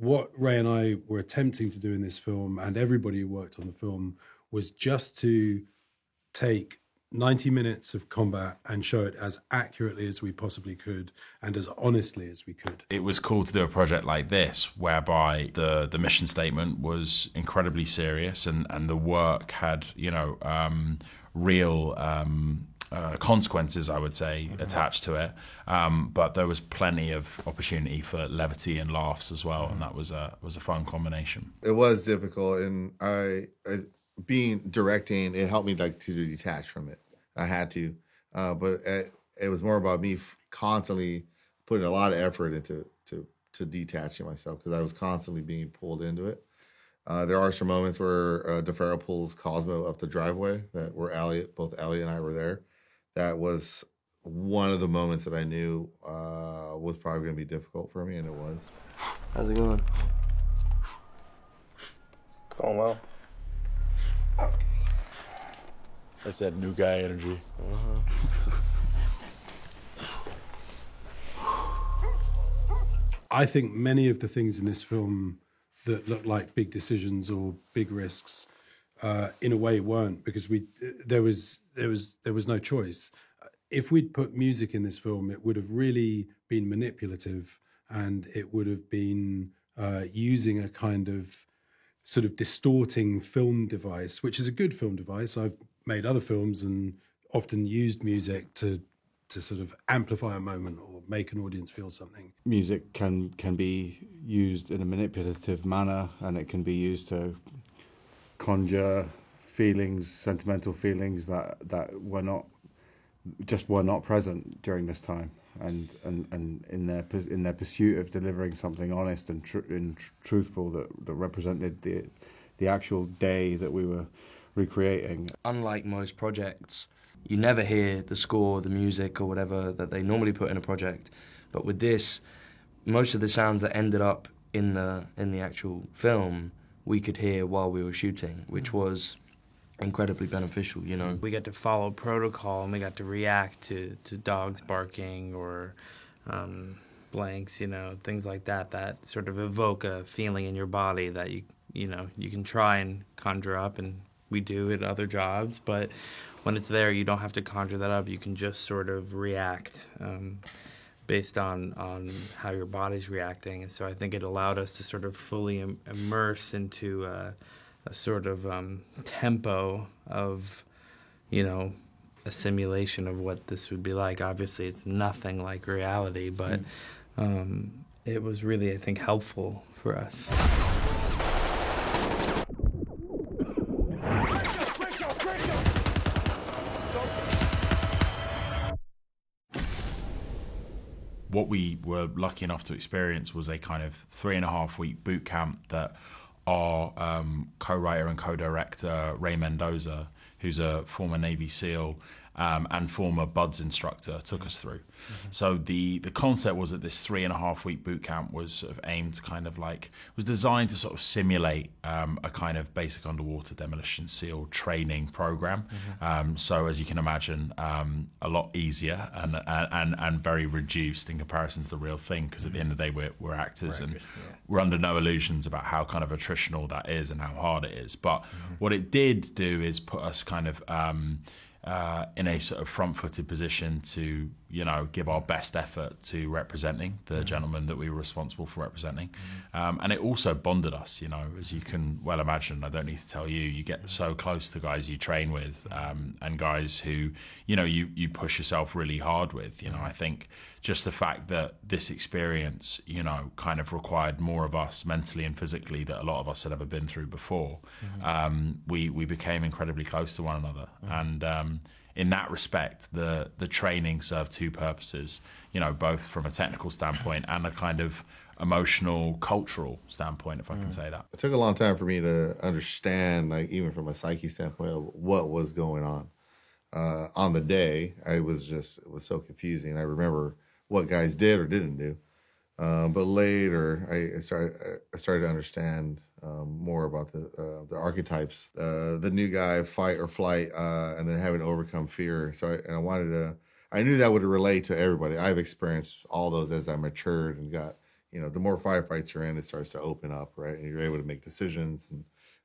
what Ray and I were attempting to do in this film, and everybody who worked on the film, was just to take 90 minutes of combat and show it as accurately as we possibly could and as honestly as we could. It was cool to do a project like this, whereby the mission statement was incredibly serious, and the work had, real consequences, I would say, attached to it. But there was plenty of opportunity for levity and laughs as well, and that was a fun combination. It was difficult, and I being directing, it helped me to detach from it. I had to, but it was more about me constantly putting a lot of effort into to detaching myself, because I was constantly being pulled into it. There are some moments where DeFaro pulls Cosmo up the driveway where both Elliot and I were there. That was one of the moments that I knew was probably going to be difficult for me, and it was. How's it going? Going well. That's that new guy energy. I think many of the things in this film that look like big decisions or big risks, in a way, weren't, because there was no choice. If we'd put music in this film, it would have really been manipulative, and it would have been using a kind of sort of distorting film device, which is a good film device. I've made other films and often used music to sort of amplify a moment or make an audience feel something. Music can be used in a manipulative manner, and it can be used to conjure feelings, sentimental feelings that were not present during this time, and in their pursuit of delivering something honest and truthful that represented the actual day that we were recreating. Unlike most projects, you never hear the score, the music, or whatever that they normally put in a project. But with this, most of the sounds that ended up in the actual film, we could hear while we were shooting, which was incredibly beneficial, you know. We got to follow protocol, and we got to react to dogs barking or blanks, things like that sort of evoke a feeling in your body that you can try and conjure up, and we do at other jobs, but when it's there, you don't have to conjure that up. You can just sort of react based on how your body's reacting. And so I think it allowed us to sort of fully immerse into a sort of tempo of, a simulation of what this would be like. Obviously, it's nothing like reality, but it was really, I think, helpful for us. What we were lucky enough to experience was a kind of 3.5-week boot camp that our co-writer and co-director, Ray Mendoza, who's a former Navy SEAL and former BUDS instructor, took us through. So the concept was that this 3.5-week boot camp was sort of aimed to was designed to sort of simulate a kind of basic underwater demolition SEAL training program. So as you can imagine, a lot easier and very reduced in comparison to the real thing, because at the end of the day, we're actors, and we're under no illusions about how kind of attritional that is and how hard it is. But what it did do is put us kind of in a sort of front-footed position to, give our best effort to representing the gentleman that we were responsible for representing. And it also bonded us, as you can well imagine. I don't need to tell you, you get so close to guys you train with and guys who, you push yourself really hard with. I think just the fact that this experience, kind of required more of us mentally and physically that a lot of us had ever been through before, we became incredibly close to one another. And in that respect, the training served two purposes, both from a technical standpoint and a kind of emotional, cultural standpoint, if I can say that. It took a long time for me to understand, even from a psyche standpoint, of what was going on. On the day, it was so confusing. I remember what guys did or didn't do. But later, I started to understand more about the archetypes, the new guy, fight or flight, and then having to overcome fear. I knew that would relate to everybody. I've experienced all those as I matured and got the more firefights you're in, it starts to open up, right? And you're able to make decisions.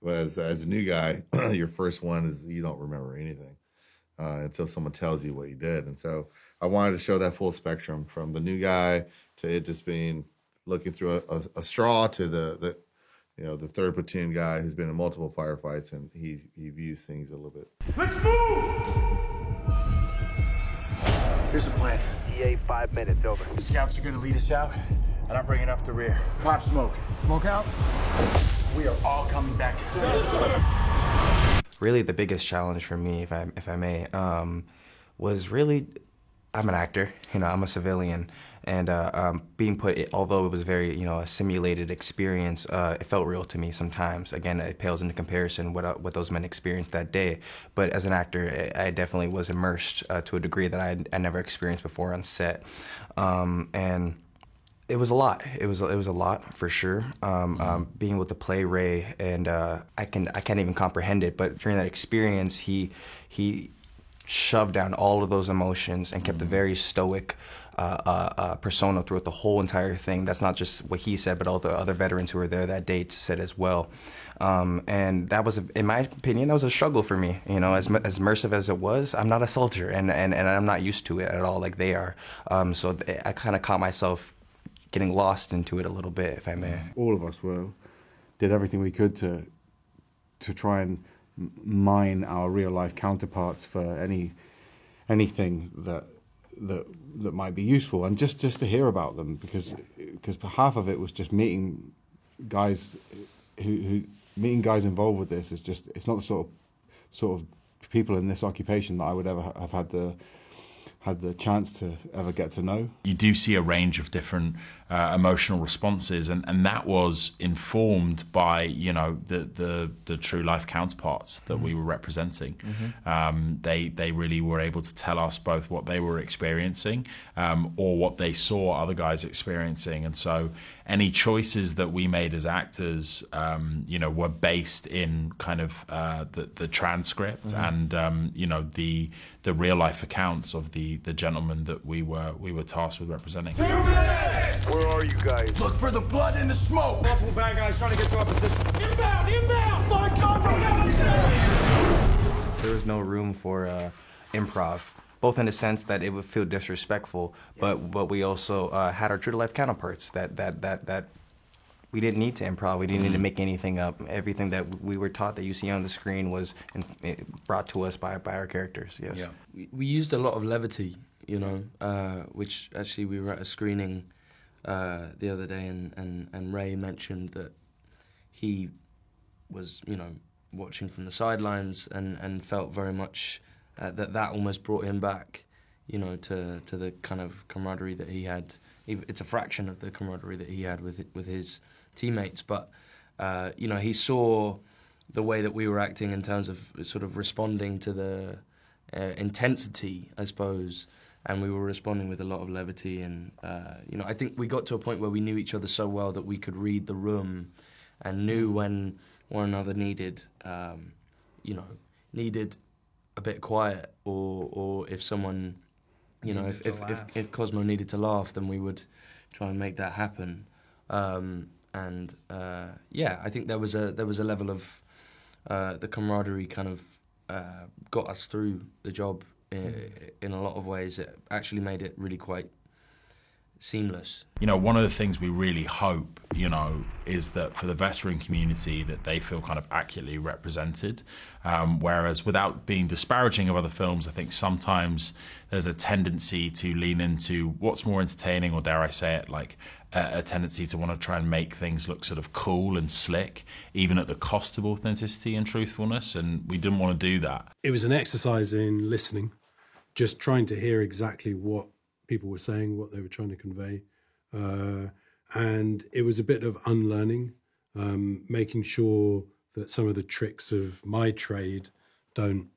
But as a new guy, your first one is you don't remember anything until someone tells you what you did. And so I wanted to show that full spectrum from the new guy to it just being looking through a straw to the third platoon guy who's been in multiple firefights, and he views things a little bit. Let's move! Here's the plan. EA 5 minutes, over. Scouts are gonna lead us out, and I'm bringing up the rear. Pop smoke. Smoke out. We are all coming back. Really, the biggest challenge for me, if I may, was really, I'm an actor. I'm a civilian, and being put, although it was very, a simulated experience, it felt real to me sometimes. Again, it pales into comparison what those men experienced that day. But as an actor, I definitely was immersed to a degree that I never experienced before on set, and it was a lot. It was a lot for sure. Being able to play Ray, and I can't even comprehend it. But during that experience, he shoved down all of those emotions and kept a very stoic persona throughout the whole entire thing. That's not just what he said, but all the other veterans who were there that day said as well. And that was, in my opinion, that was a struggle for me. As immersive as it was, I'm not a soldier, and I'm not used to it at all like they are. So I kind of caught myself getting lost into it a little bit, if I may. All of us did everything we could to try and mine our real life counterparts for anything that might be useful, and just to hear about them, because half of it was just meeting guys meeting guys involved with this. It's not the sort of people in this occupation that I would ever have had the chance to ever get to know. You do see a range of different emotional responses, and that was informed by the true life counterparts that we were representing. They really were able to tell us both what they were experiencing or what they saw other guys experiencing, and so any choices that we made as actors were based in kind of the transcript and the real life accounts of the gentlemen that we were tasked with representing. Where are you guys? Look for the blood and the smoke. Multiple bad guys trying to get to our position. Inbound! Find cover! There was no room for improv, both in the sense that it would feel disrespectful, but we also had our true to life counterparts that we didn't need to improv. We didn't need to make anything up. Everything that we were taught that you see on the screen was brought to us by our characters. Yes. Yeah. We used a lot of levity, which actually we were at a screening the other day, and Ray mentioned that he was, watching from the sidelines and felt very much that almost brought him back, to the kind of camaraderie that he had. It's a fraction of the camaraderie that he had with his teammates, but he saw the way that we were acting in terms of sort of responding to the intensity, I suppose, and we were responding with a lot of levity, and I think we got to a point where we knew each other so well that we could read the room and knew when one another needed a bit quiet, or if someone, if Cosmo needed to laugh, then we would try and make that happen. I think there was a level of the camaraderie kind of got us through the job in a lot of ways. It actually made it really quite seamless. One of the things we really hope, is that for the veteran community that they feel kind of accurately represented. Whereas without being disparaging of other films, I think sometimes there's a tendency to lean into what's more entertaining, or dare I say it, like a tendency to want to try and make things look sort of cool and slick, even at the cost of authenticity and truthfulness. And we didn't want to do that. It was an exercise in listening, just trying to hear exactly what people were saying, what they were trying to convey. And it was a bit of unlearning, making sure that some of the tricks of my trade don't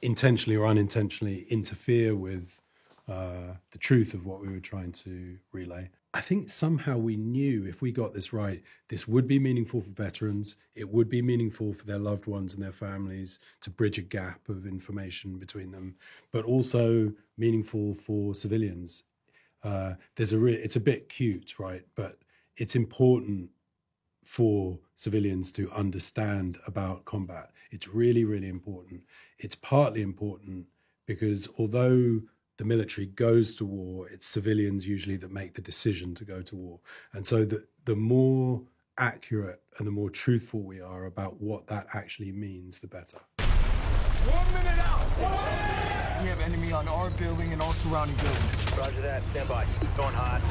intentionally or unintentionally interfere with the truth of what we were trying to relay. I think somehow we knew if we got this right, this would be meaningful for veterans, it would be meaningful for their loved ones and their families to bridge a gap of information between them, but also meaningful for civilians. It's a bit cute, right? But it's important for civilians to understand about combat. It's really, really important. It's partly important because although the military goes to war, it's civilians usually that make the decision to go to war. And so the more accurate and the more truthful we are about what that actually means, the better. 1 minute out! We have enemy on our building and all surrounding buildings. Roger that. Stand by. Going hot.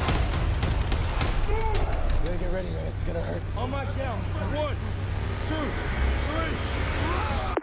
You gotta get ready, man. This is gonna hurt. On my count. 1, 2, 3.